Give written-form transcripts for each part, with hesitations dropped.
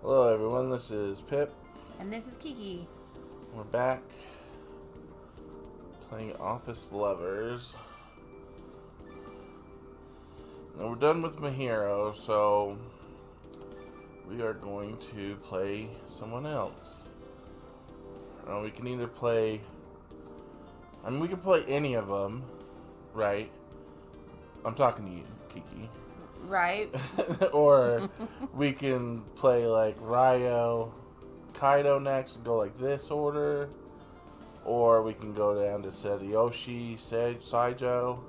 Hello everyone, this is Pip. And this is Kiki. We're back playing Office Lovers. Now we're done with my hero, so we are going to play someone else. We can either play... we can play any of them, right? I'm talking to you, Kiki. Right. Or we can play like Ryo, Kaido next and go like this order. Or we can go down to Saijo, Saijo,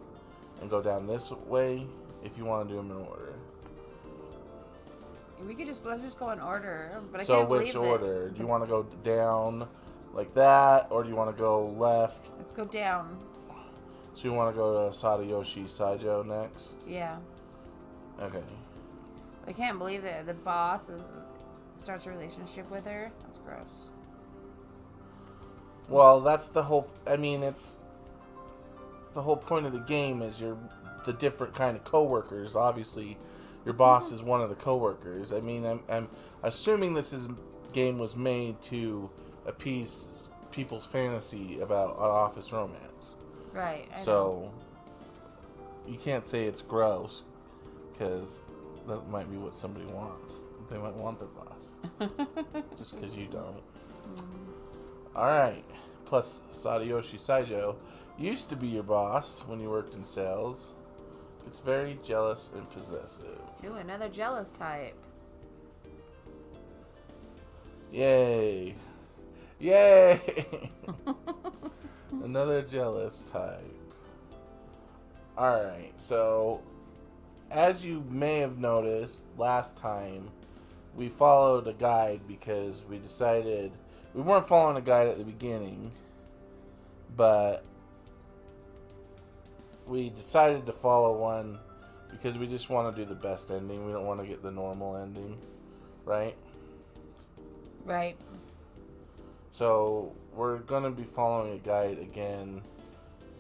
and go down this way if you want to do them in order. Let's just go in order. But I so can't which believe order? Do you want to go down like that, or do you want to go left? Let's go down. So you want to go to Saijo, Saijo next? Yeah. Okay. I can't believe that the boss starts a relationship with her. That's gross. Well, that's the whole... it's... The whole point of the game is you're the different kind of coworkers. Obviously, your boss is one of the coworkers. I'm assuming this game was made to appease people's fantasy about an office romance. Right. So, you can't say it's gross, because that might be what somebody wants. They might want their boss. Just because you don't. Alright. Plus, Sadayoshi Saijo used to be your boss when you worked in sales. It's very jealous and possessive. Ooh, another jealous type. Yay. Yay! Another jealous type. Alright, so... As you may have noticed last time, we followed a guide because we decided... We weren't following a guide at the beginning, but we decided to follow one because we just want to do the best ending. We don't want to get the normal ending, right? Right. So we're going to be following a guide again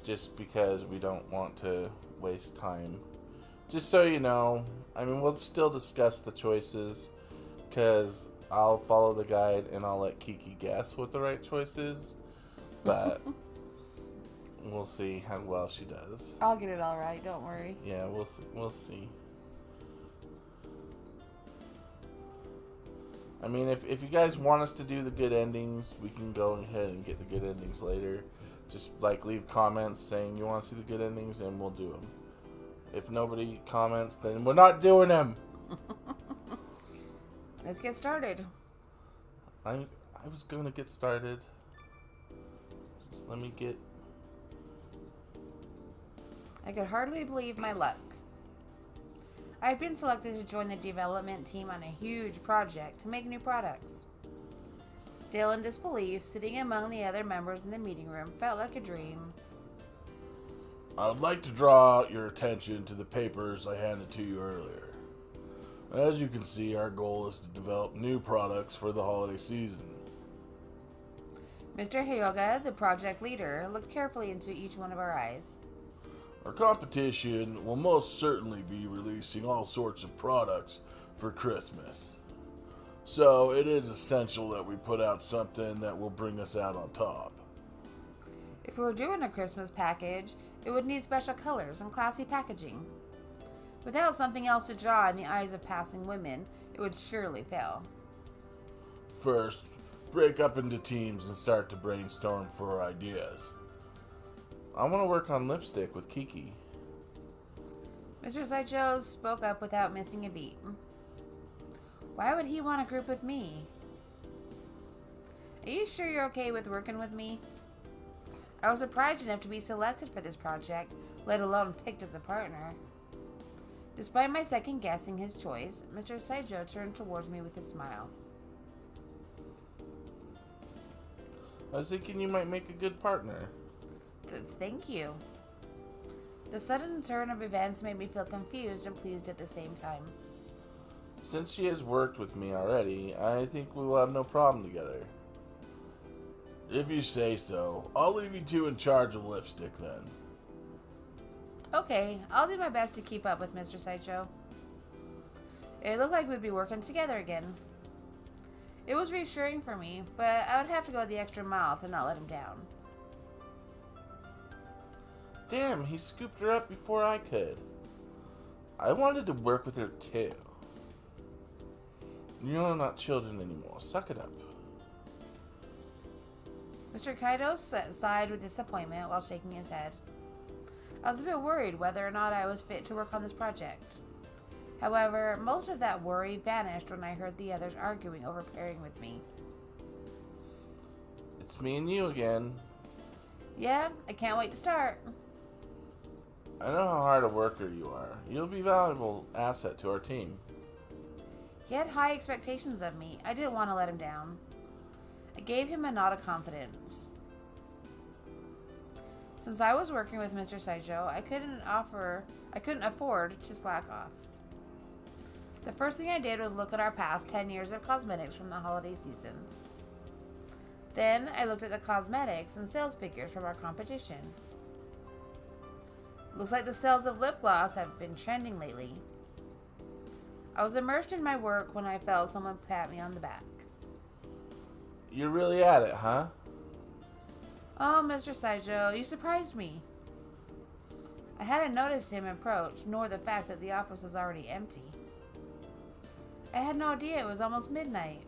just because we don't want to waste time. Just so you know, we'll still discuss the choices, because I'll follow the guide and I'll let Kiki guess what the right choice is. But we'll see how well she does. I'll get it all right, don't worry. Yeah, we'll see. We'll see. If you guys want us to do the good endings, we can go ahead and get the good endings later. Just leave comments saying you want to see the good endings and we'll do them. If nobody comments, then we're not doing them. Let's get started. I was going to get started. Just let me get... I could hardly believe my luck. I had been selected to join the development team on a huge project to make new products. Still in disbelief, sitting among the other members in the meeting room felt like a dream. I'd like to draw your attention to the papers I handed to you earlier. As you can see, our goal is to develop new products for the holiday season. Mr. Hyoga, the project leader, looked carefully into each one of our eyes. Our competition will most certainly be releasing all sorts of products for Christmas. So it is essential that we put out something that will bring us out on top. If we were doing a Christmas package, it would need special colors and classy packaging. Without something else to draw in the eyes of passing women, it would surely fail. First, break up into teams and start to brainstorm for ideas. I want to work on lipstick with Kiki. Mr. Saijo spoke up without missing a beat. Why would he want a group with me? Are you sure you're okay with working with me? I was surprised enough to be selected for this project, let alone picked as a partner. Despite my second guessing his choice, Mr. Saijo turned towards me with a smile. I was thinking you might make a good partner. Thank you. The sudden turn of events made me feel confused and pleased at the same time. Since she has worked with me already, I think we will have no problem together. If you say so, I'll leave you two in charge of lipstick then. Okay, I'll do my best to keep up with Mr. Saijo. It looked like we'd be working together again. It was reassuring for me, but I would have to go the extra mile to not let him down. Damn, he scooped her up before I could. I wanted to work with her too. You're not children anymore. Suck it up. Mr. Kaido sighed with disappointment while shaking his head. I was a bit worried whether or not I was fit to work on this project. However, most of that worry vanished when I heard the others arguing over pairing with me. It's me and you again. Yeah, I can't wait to start. I know how hard a worker you are. You'll be a valuable asset to our team. He had high expectations of me. I didn't want to let him down. I gave him a nod of confidence. Since I was working with Mr. Saijo, I couldn't afford to slack off. The first thing I did was look at our past 10 years of cosmetics from the holiday seasons. Then I looked at the cosmetics and sales figures from our competition. Looks like the sales of lip gloss have been trending lately. I was immersed in my work when I felt someone pat me on the back. You're really at it, huh? Oh, Mr. Saijo, you surprised me. I hadn't noticed him approach, nor the fact that the office was already empty. I had no idea it was almost midnight.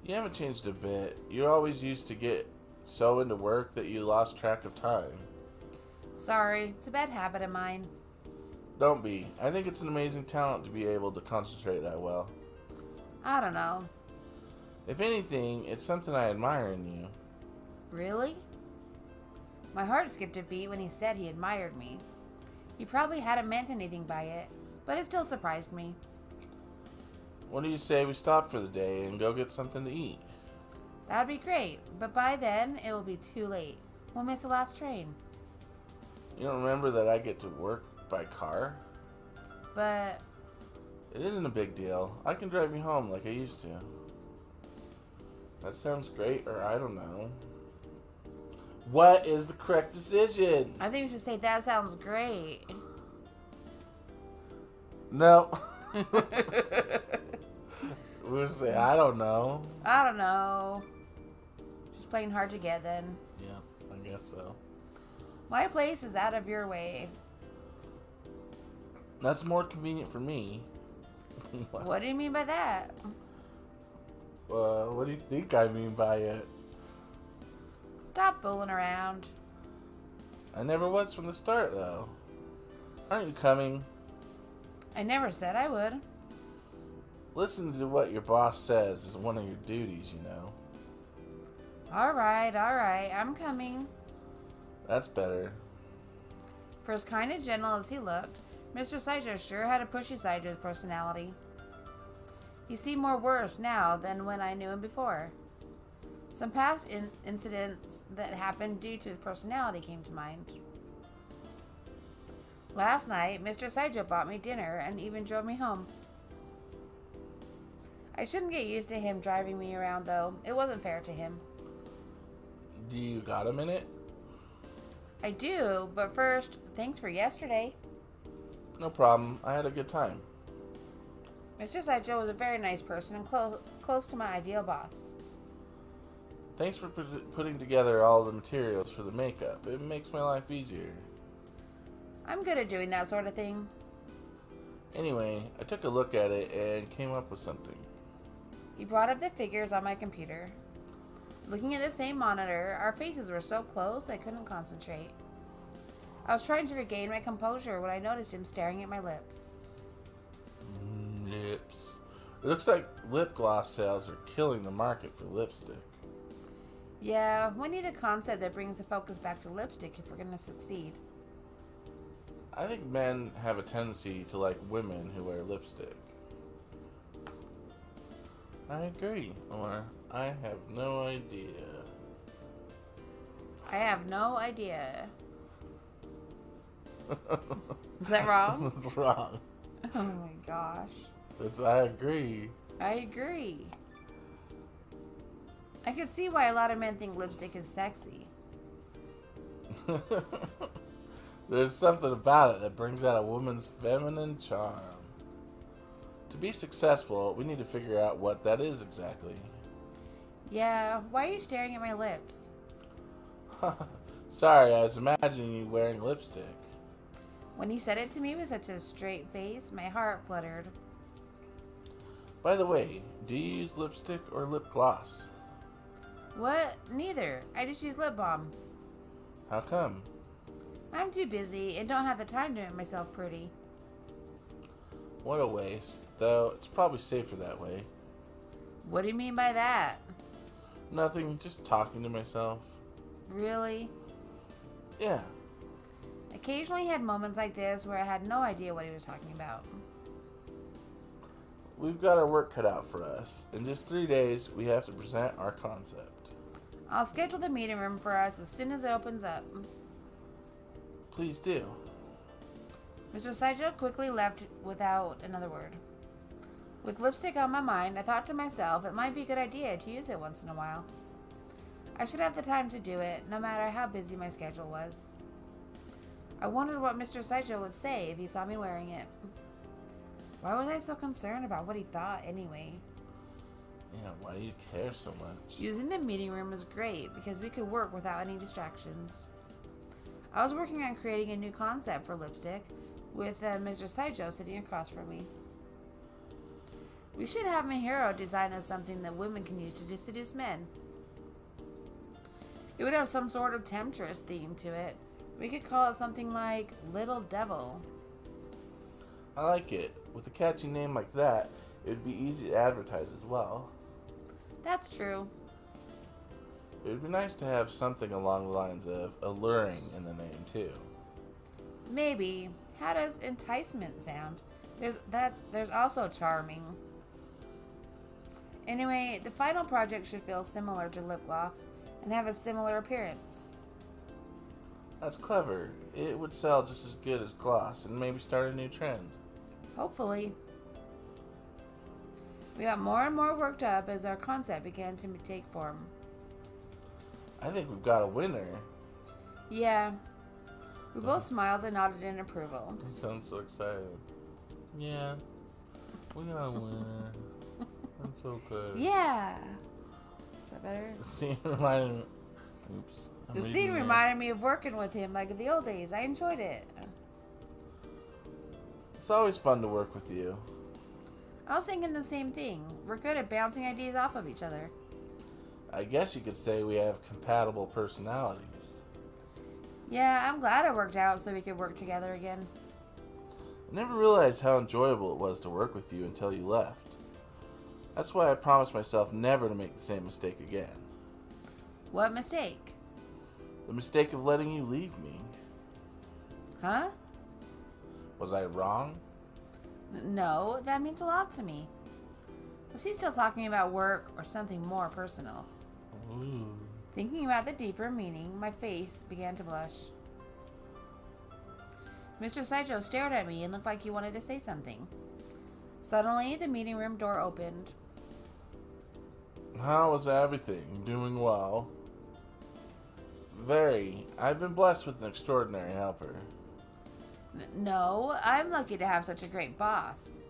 You haven't changed a bit. You always used to get so into work that you lost track of time. Sorry, it's a bad habit of mine. Don't be. I think it's an amazing talent to be able to concentrate that well. I don't know. If anything, it's something I admire in you. Really? My heart skipped a beat when he said he admired me. He probably hadn't meant anything by it, but it still surprised me. What do you say we stop for the day and go get something to eat? That'd be great, but by then it will be too late. We'll miss the last train. You don't remember that I get to work by car? But It isn't a big deal. I can drive you home like I used to. That sounds great, or I don't know. What is the correct decision? I think we should say that sounds great. No. We'll say, I don't know. I don't know. Just playing hard to get then. Yeah, I guess so. My place is out of your way. That's more convenient for me. What do you mean by that? What do you think I mean by it? Stop fooling around. I never was from the start, though. Aren't you coming? I never said I would. Listening to what your boss says is one of your duties, you know. Alright, I'm coming. That's better. For as kind and gentle as he looked, Mr. Saijo sure had a pushy side to his personality. He seemed more worse now than when I knew him before. Some past incidents that happened due to his personality came to mind. Last night, Mr. Saijo bought me dinner and even drove me home. I shouldn't get used to him driving me around, though. It wasn't fair to him. Do you got a minute? I do, but first, thanks for yesterday. No problem. I had a good time. Mr. Saijo was a very nice person and close to my ideal boss. Thanks for putting together all the materials for the makeup. It makes my life easier. I'm good at doing that sort of thing. Anyway, I took a look at it and came up with something. He brought up the figures on my computer. Looking at the same monitor, our faces were so close I couldn't concentrate. I was trying to regain my composure when I noticed him staring at my lips. Lips. It looks like lip gloss sales are killing the market for lipstick. Yeah, we need a concept that brings the focus back to lipstick if we're going to succeed. I think men have a tendency to like women who wear lipstick. I agree, or I have no idea. I have no idea. Is that wrong? That's wrong. Oh my gosh. I agree. I agree. I can see why a lot of men think lipstick is sexy. There's something about it that brings out a woman's feminine charm. To be successful, we need to figure out what that is exactly. Yeah, why are you staring at my lips? Sorry, I was imagining you wearing lipstick. When he said it to me with such a straight face, my heart fluttered. By the way, do you use lipstick or lip gloss? What? Neither. I just use lip balm. How come? I'm too busy and don't have the time to make myself pretty. What a waste, though it's probably safer that way. What do you mean by that? Nothing, just talking to myself. Really? Yeah. Occasionally had moments like this where I had no idea what he was talking about. We've got our work cut out for us. In just 3 days, we have to present our concept. I'll schedule the meeting room for us as soon as it opens up. Please do. Mr. Saijo quickly left without another word. With lipstick on my mind, I thought to myself it might be a good idea to use it once in a while. I should have the time to do it, no matter how busy my schedule was. I wondered what Mr. Saijo would say if he saw me wearing it. Why was I so concerned about what he thought anyway? Yeah, why do you care so much? Using the meeting room was great because we could work without any distractions. I was working on creating a new concept for lipstick with Mr. Saijo sitting across from me. We should have my hero design us something that women can use to seduce men. It would have some sort of temptress theme to it. We could call it something like Little Devil. I like it. With a catchy name like that, it would be easy to advertise as well. That's true. It would be nice to have something along the lines of alluring in the name, too. Maybe. How does enticement sound? There's also charming. Anyway, the final project should feel similar to lip gloss and have a similar appearance. That's clever. It would sell just as good as gloss and maybe start a new trend. Hopefully. We got more and more worked up as our concept began to take form. I think we've got a winner. Yeah. We both smiled and nodded in approval. You sound so excited. Yeah. We got a winner. I'm so good. Yeah. Is that better? The scene reminded me. Oops. The scene reminded me of working with him like in the old days. I enjoyed it. It's always fun to work with you. I was thinking the same thing. We're good at bouncing ideas off of each other. I guess you could say we have compatible personalities. Yeah, I'm glad it worked out so we could work together again. I never realized how enjoyable it was to work with you until you left. That's why I promised myself never to make the same mistake again. What mistake? The mistake of letting you leave me. Huh? Was I wrong? No, that means a lot to me. Was he still talking about work or something more personal? Ooh. Thinking about the deeper meaning, my face began to blush. Mr. Saijo stared at me and looked like he wanted to say something. Suddenly, the meeting room door opened. How was everything? Doing well? Very. I've been blessed with an extraordinary helper. No, I'm lucky to have such a great boss.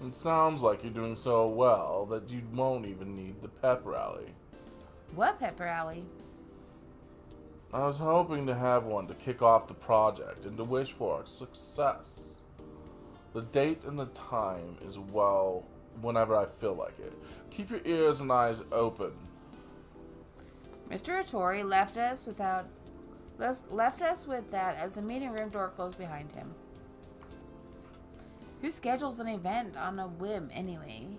It sounds like you're doing so well that you won't even need the pep rally. What pep rally? I was hoping to have one to kick off the project and to wish for its success. The date and the time is, well, whenever I feel like it. Keep your ears and eyes open. Mr. Hattori left us with that as the meeting room door closed behind him. Who schedules an event on a whim anyway?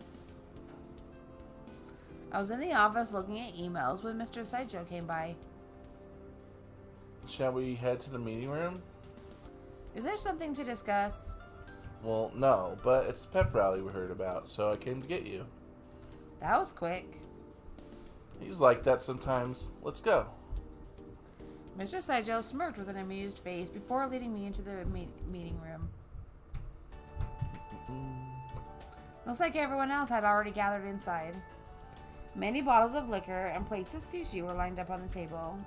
I was in the office looking at emails when Mr. Saijo came by. Shall we head to the meeting room? Is there something to discuss? Well, no, but it's the pep rally we heard about, so I came to get you. That was quick. He's like that sometimes. Let's go. Mr. Saijo smirked with an amused face before leading me into the meeting room. Looks like everyone else had already gathered inside. Many bottles of liquor and plates of sushi were lined up on the table.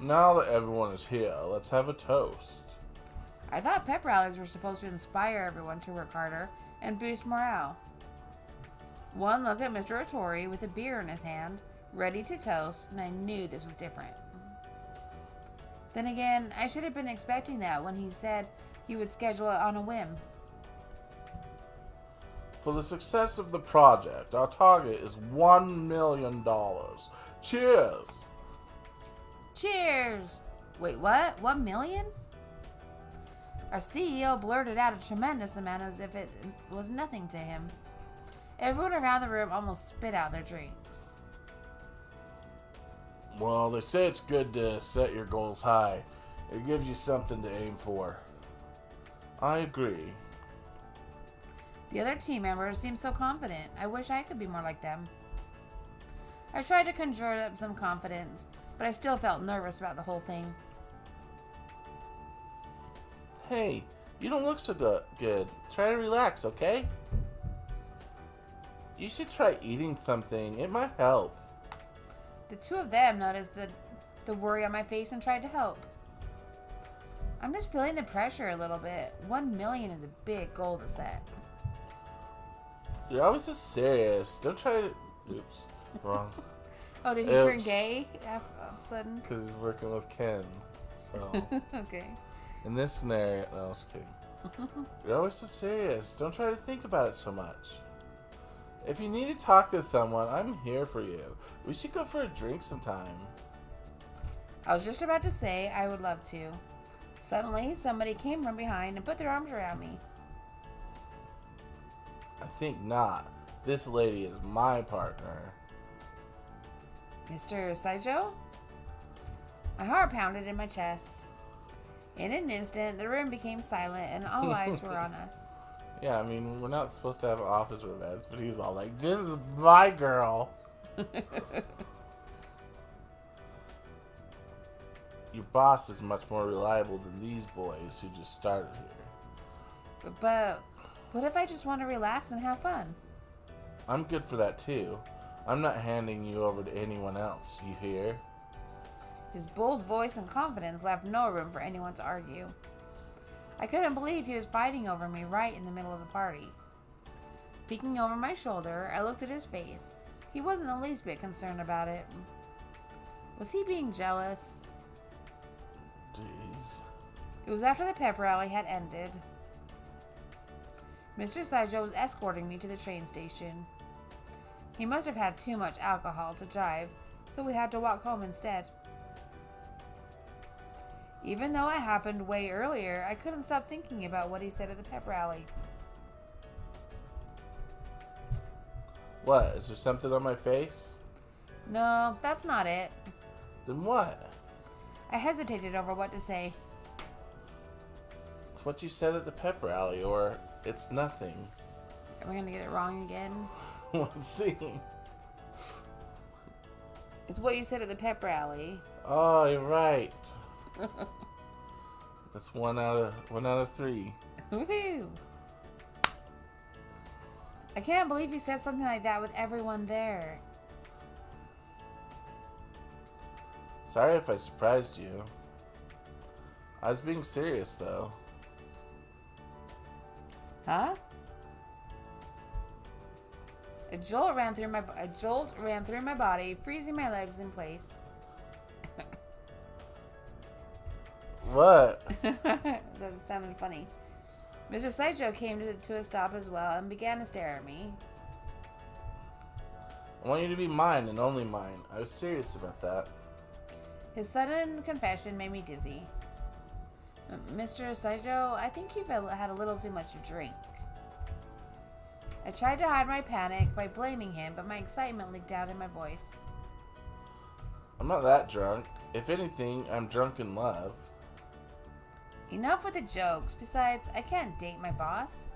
Now that everyone is here, let's have a toast. I thought pep rallies were supposed to inspire everyone to work harder and boost morale. One look at Mr. Otori with a beer in his hand, ready to toast, and I knew this was different. Then again, I should have been expecting that when he said he would schedule it on a whim. For the success of the project, our target is $1 million. Cheers! Cheers! Wait, what? 1 million? Our CEO blurted out a tremendous amount as if it was nothing to him. Everyone around the room almost spit out their drinks. Well, they say it's good to set your goals high. It gives you something to aim for. I agree. The other team members seemed so confident. I wish I could be more like them. I tried to conjure up some confidence, but I still felt nervous about the whole thing. Hey, you don't look so good. Try to relax, okay? You should try eating something. It might help. The two of them noticed the worry on my face and tried to help. I'm just feeling the pressure a little bit. 1 million is a big goal to set. You're always so serious. Don't try to... Oops. Wrong. Oh, did he turn gay all of a sudden? Because he's working with Ken. So... Okay. In this scenario... No, I was kidding. You're always so serious. Don't try to think about it so much. If you need to talk to someone, I'm here for you. We should go for a drink sometime. I was just about to say I would love to. Suddenly, somebody came from behind and put their arms around me. I think not. This lady is my partner. Mr. Saijo? My heart pounded in my chest. In an instant, the room became silent and all eyes were on us. Yeah, I mean, we're not supposed to have office romance, but he's all like, this is my girl. Your boss is much more reliable than these boys who just started here. But what if I just want to relax and have fun? I'm good for that too. I'm not handing you over to anyone else, you hear? His bold voice and confidence left no room for anyone to argue. I couldn't believe he was fighting over me right in the middle of the party. Peeking over my shoulder, I looked at his face. He wasn't the least bit concerned about it. Was he being jealous? Jeez. It was after the pep rally had ended. Mr. Saijo was escorting me to the train station. He must have had too much alcohol to drive, so we had to walk home instead. Even though it happened way earlier, I couldn't stop thinking about what he said at the pep rally. What? Is there something on my face? No, that's not it. Then what? I hesitated over what to say. It's what you said at the pep rally, or it's nothing. Am I going to get it wrong again? Let's see. It's what you said at the pep rally. Oh, you're right. That's one out of 3. Woohoo! I can't believe he said something like that with everyone there. Sorry if I surprised you. I was being serious, though. Huh? A jolt ran through my body, freezing my legs in place. What? That sounded funny. Mr. Saijo came to a stop as well and began to stare at me. I want you to be mine and only mine. I was serious about that. His sudden confession made me dizzy. Mr. Saijo, I think you've had a little too much to drink. I tried to hide my panic by blaming him, but my excitement leaked out in my voice. I'm not that drunk. If anything, I'm drunk in love. Enough with the jokes. Besides, I can't date my boss.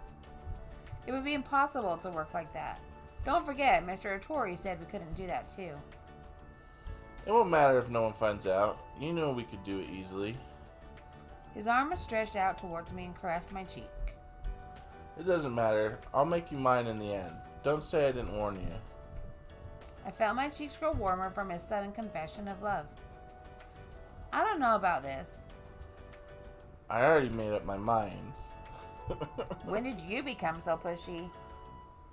It would be impossible to work like that. Don't forget, Mr. Otori said we couldn't do that too. It won't matter if no one finds out. You know we could do it easily. His arm was stretched out towards me and caressed my cheek. It doesn't matter. I'll make you mine in the end. Don't say I didn't warn you. I felt my cheeks grow warmer from his sudden confession of love. I don't know about this. I already made up my mind. When did you become so pushy?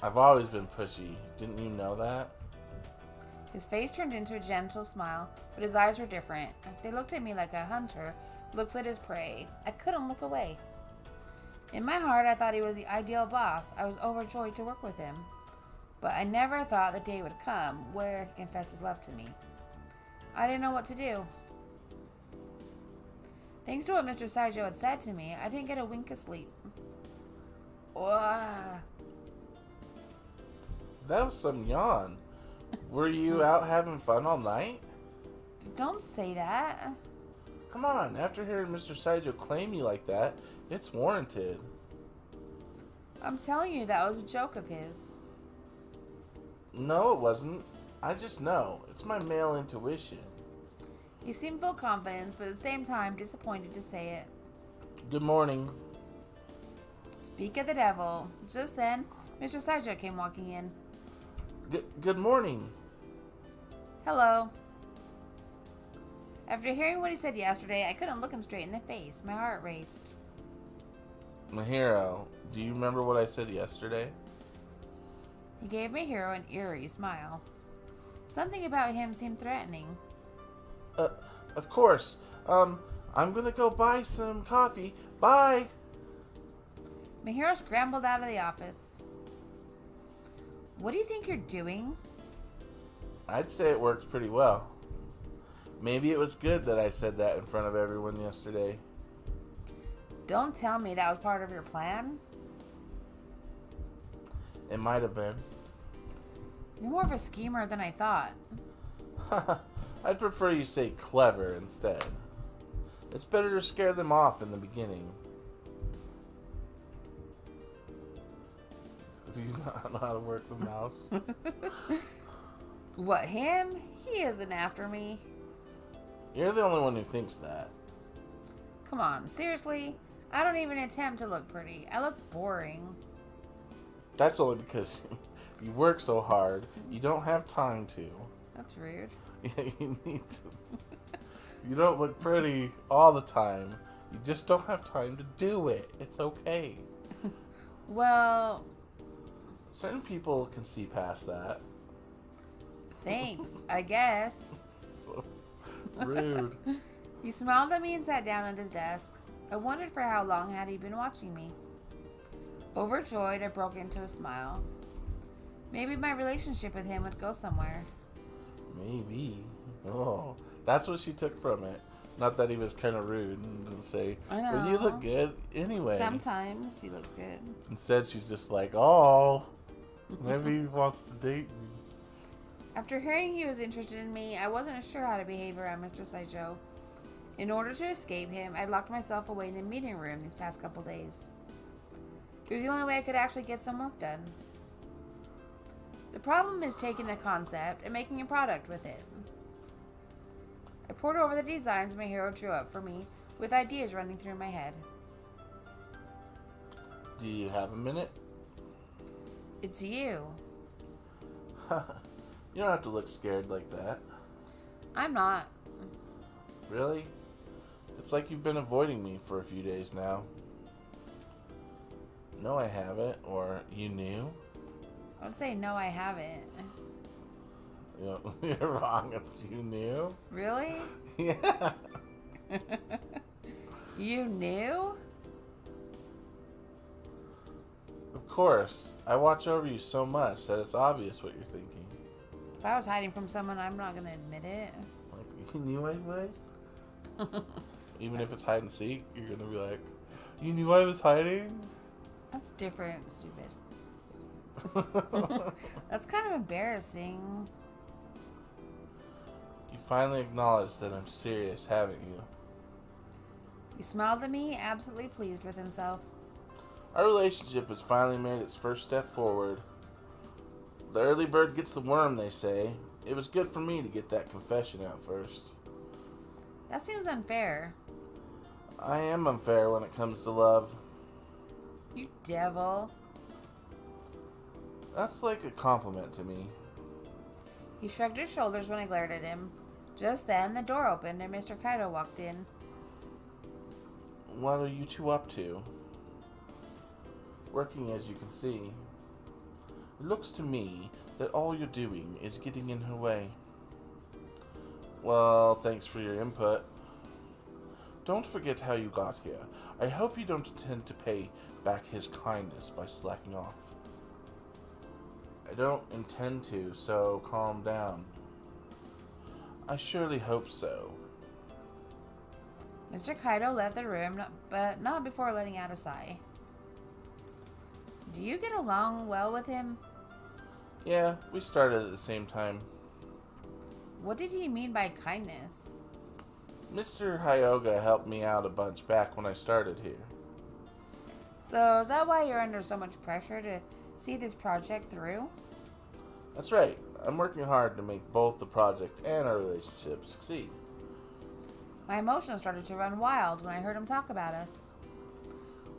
I've always been pushy. Didn't you know that? His face turned into a gentle smile, but his eyes were different. They looked at me like a hunter looks at his prey. I couldn't look away. In my heart, I thought he was the ideal boss. I was overjoyed to work with him. But I never thought the day would come where he confessed his love to me. I didn't know what to do. Thanks to what Mr. Saijo had said to me, I didn't get a wink of sleep. Ugh. That was some yawn. Were you out having fun all night? Don't say that. Come on, after hearing Mr. Saijo claim you like that, it's warranted. I'm telling you, that was a joke of his. No, it wasn't. I just know. It's my male intuition. He seemed full of confidence, but at the same time disappointed to say it. Good morning. Speak of the devil. Just then, Mr. Saijo came walking in. Good morning. Hello. After hearing what he said yesterday, I couldn't look him straight in the face. My heart raced. Mahiro, do you remember what I said yesterday? He gave Mahiro an eerie smile. Something about him seemed threatening. Of course. I'm gonna go buy some coffee. Bye! Mahiro scrambled out of the office. What do you think you're doing? I'd say it works pretty well. Maybe it was good that I said that in front of everyone yesterday. Don't tell me that was part of your plan. It might have been. You're more of a schemer than I thought. I'd prefer you say clever instead. It's better to scare them off in the beginning. Do you not know how to work the mouse? What, him? He isn't after me. You're the only one who thinks that. Come on, seriously? I don't even attempt to look pretty. I look boring. That's only because you work so hard, you don't have time to. That's rude. Yeah, you need to. You don't look pretty all the time. You just don't have time to do it. It's okay. Well, certain people can see past that. thanks, I guess. So rude. He smiled at me and sat down at his desk. I wondered for how long had he been watching me. Overjoyed, I broke into a smile. Maybe my relationship with him would go somewhere. Maybe. Oh, that's what she took from it. Not that he was kind of rude and didn't say, I know. well, you look good anyway. Sometimes he looks good. Instead, she's just like, oh, maybe he wants to date me. After hearing he was interested in me, I wasn't sure how to behave around Mr. Saijo. In order to escape him, I locked myself away in the meeting room these past couple days. It was the only way I could actually get some work done. The problem is taking a concept and making a product with it. I pored over the designs my hero drew up for me, with ideas running through my head. Do you have a minute? It's you. You don't have to look scared like that. I'm not. Really? It's like you've been avoiding me for a few days now. No, I haven't. Or you knew? I would say no, I haven't. You know, you're wrong. It's you knew. Really? Yeah. You knew? Of course. I watch over you so much that it's obvious what you're thinking. If I was hiding from someone, I'm not going to admit it. Like, you knew I was? Even if it's hide and seek, you're going to be like, you knew I was hiding? That's different, stupid. That's kind of embarrassing. You finally acknowledged that I'm serious, haven't you? He smiled at me, absolutely pleased with himself. Our relationship has finally made its first step forward. The early bird gets the worm, they say. It was good for me to get that confession out first. That seems unfair. I am unfair when it comes to love. You devil. That's like a compliment to me. He shrugged his shoulders when I glared at him. Just then, the door opened and Mr. Kaido walked in. What are you two up to? Working, as you can see. It looks to me that all you're doing is getting in her way. Well, thanks for your input. Don't forget how you got here. I hope you don't intend to pay back his kindness by slacking off. I don't intend to, so calm down. I surely hope so. Mr. Kaido left the room, but not before letting out a sigh. Do you get along well with him? Yeah, we started at the same time. What did he mean by kindness? Mr. Hyoga helped me out a bunch back when I started here. So is that why you're under so much pressure to see this project through? That's right. I'm working hard to make both the project and our relationship succeed. My emotions started to run wild when I heard him talk about us.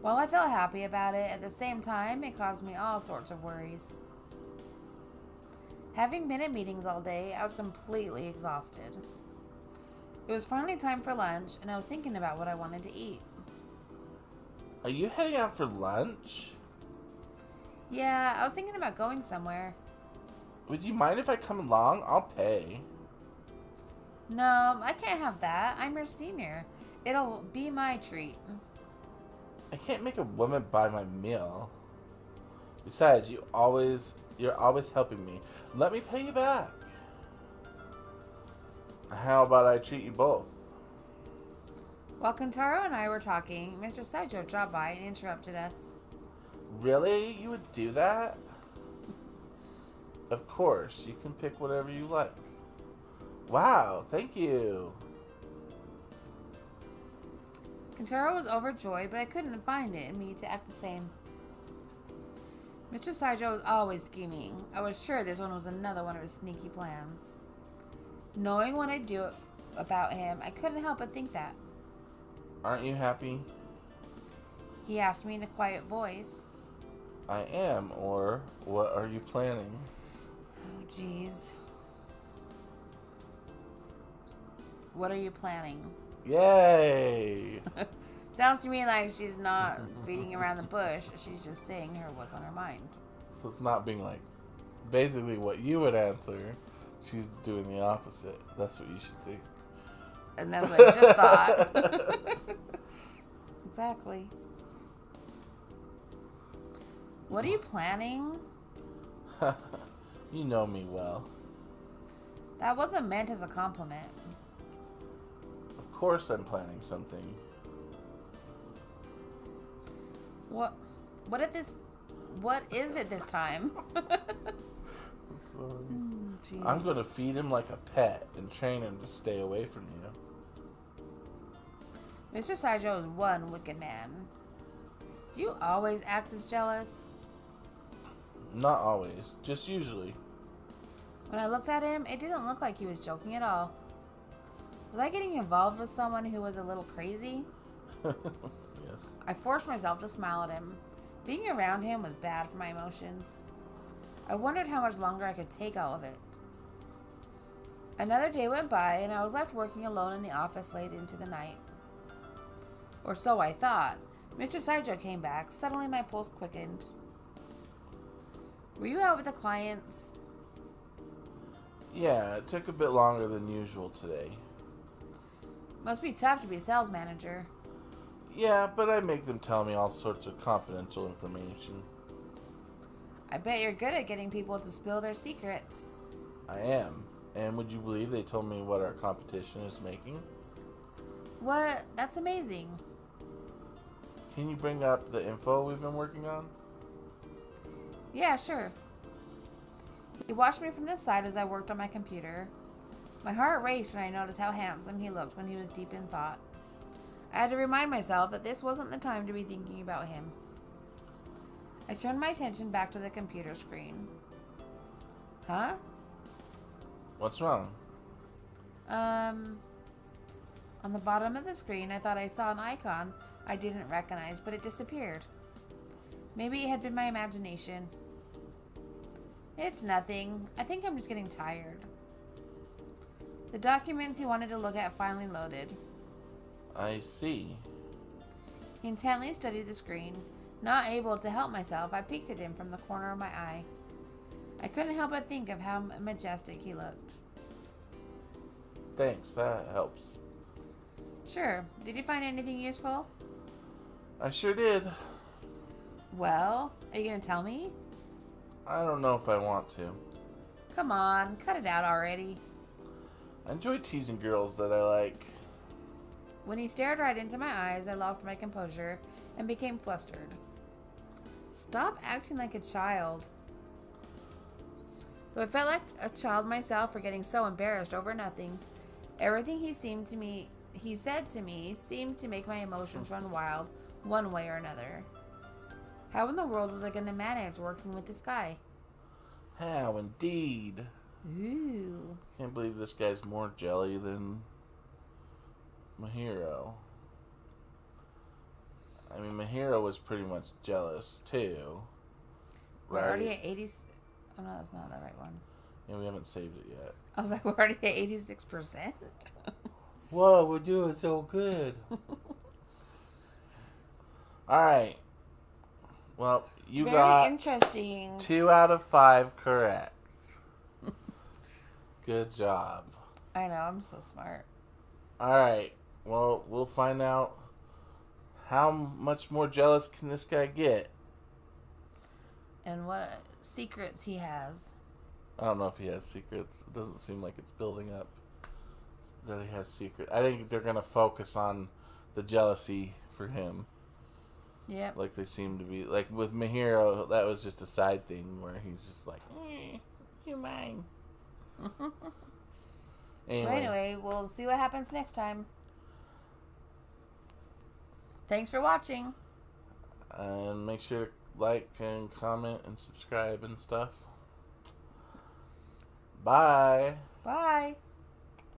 While I felt happy about it, at the same time, it caused me all sorts of worries. Having been at meetings all day, I was completely exhausted. It was finally time for lunch, and I was thinking about what I wanted to eat. Are you heading out for lunch? Yeah, I was thinking about going somewhere. Would you mind if I come along? I'll pay. No, I can't have that. I'm your senior. It'll be my treat. I can't make a woman buy my meal. Besides, you're always helping me. Let me pay you back. How about I treat you both? While Kentaro and I were talking, Mr. Saijo dropped by and interrupted us. Really? You would do that? Of course, you can pick whatever you like. Wow, thank you. Kentaro was overjoyed, but I couldn't find it in me to act the same. Mr. Saijo was always scheming. I was sure this one was another one of his sneaky plans. Knowing what I'd do about him, I couldn't help but think that. Aren't you happy? He asked me in a quiet voice. I am, or what are you planning? Oh, jeez. What are you planning? Yay! Sounds to me like she's not beating around the bush. She's just saying her what's on her mind. So it's not being like basically what you would answer. She's doing the opposite. That's what you should think. And that's what I just thought. Exactly. What are you planning? You know me well. That wasn't meant as a compliment. Of course I'm planning something. What is it this time? I'm going to feed him like a pet and train him to stay away from you. Mr. Saijo is one wicked man. Do you always act this jealous? Not always, just usually. When I looked at him, it didn't look like he was joking at all. Was I getting involved with someone who was a little crazy? Yes. I forced myself to smile at him. Being around him was bad for my emotions. I wondered how much longer I could take all of it. Another day went by, and I was left working alone in the office late into the night. Or so I thought. Mr. Saijo came back. Suddenly my pulse quickened. Were you out with the clients? Yeah, it took a bit longer than usual today. Must be tough to be a sales manager. Yeah, but I make them tell me all sorts of confidential information. I bet you're good at getting people to spill their secrets. I am. And would you believe they told me what our competition is making? What? That's amazing. Can you bring up the info we've been working on? Yeah, sure. He watched me from the side as I worked on my computer. My heart raced when I noticed how handsome he looked when he was deep in thought. I had to remind myself that this wasn't the time to be thinking about him. I turned my attention back to the computer screen. Huh? What's wrong? On the bottom of the screen, I thought I saw an icon I didn't recognize, but it disappeared. Maybe it had been my imagination. It's nothing. I think I'm just getting tired. The documents he wanted to look at finally loaded. I see. He intently studied the screen. Not able to help myself, I peeked at him from the corner of my eye. I couldn't help but think of how majestic he looked. Thanks, that helps. Sure. Did you find anything useful? I sure did. Well, are you going to tell me? I don't know if I want to. Come on, cut it out already. I enjoy teasing girls that I like. When he stared right into my eyes, I lost my composure and became flustered. Stop acting like a child. Though I felt like a child myself for getting so embarrassed over nothing, everything he said to me seemed to make my emotions run wild one way or another. How in the world was I going to manage working with this guy? How indeed. Ooh. Can't believe this guy's more jelly than Mahiro. I mean, Mahiro was pretty much jealous too. We're Right? already at 80. Oh no, that's not the right one. Yeah, we haven't saved it yet. I was like, we're already at 86%. Whoa, we're doing so good. Alright. Well, you Very got interesting. 2 out of 5 correct. Good job. I know, I'm so smart. Alright. Well, we'll find out how much more jealous can this guy get. And what secrets he has. I don't know if he has secrets. It doesn't seem like it's building up that he has secrets. I think they're going to focus on the jealousy for him. Yep. Like they seem to be. Like with Mahiro, that was just a side thing where he's just like, you're mine. So anyway, we'll see what happens next time. Thanks for watching. And make sure to like and comment and subscribe and stuff. Bye. Bye.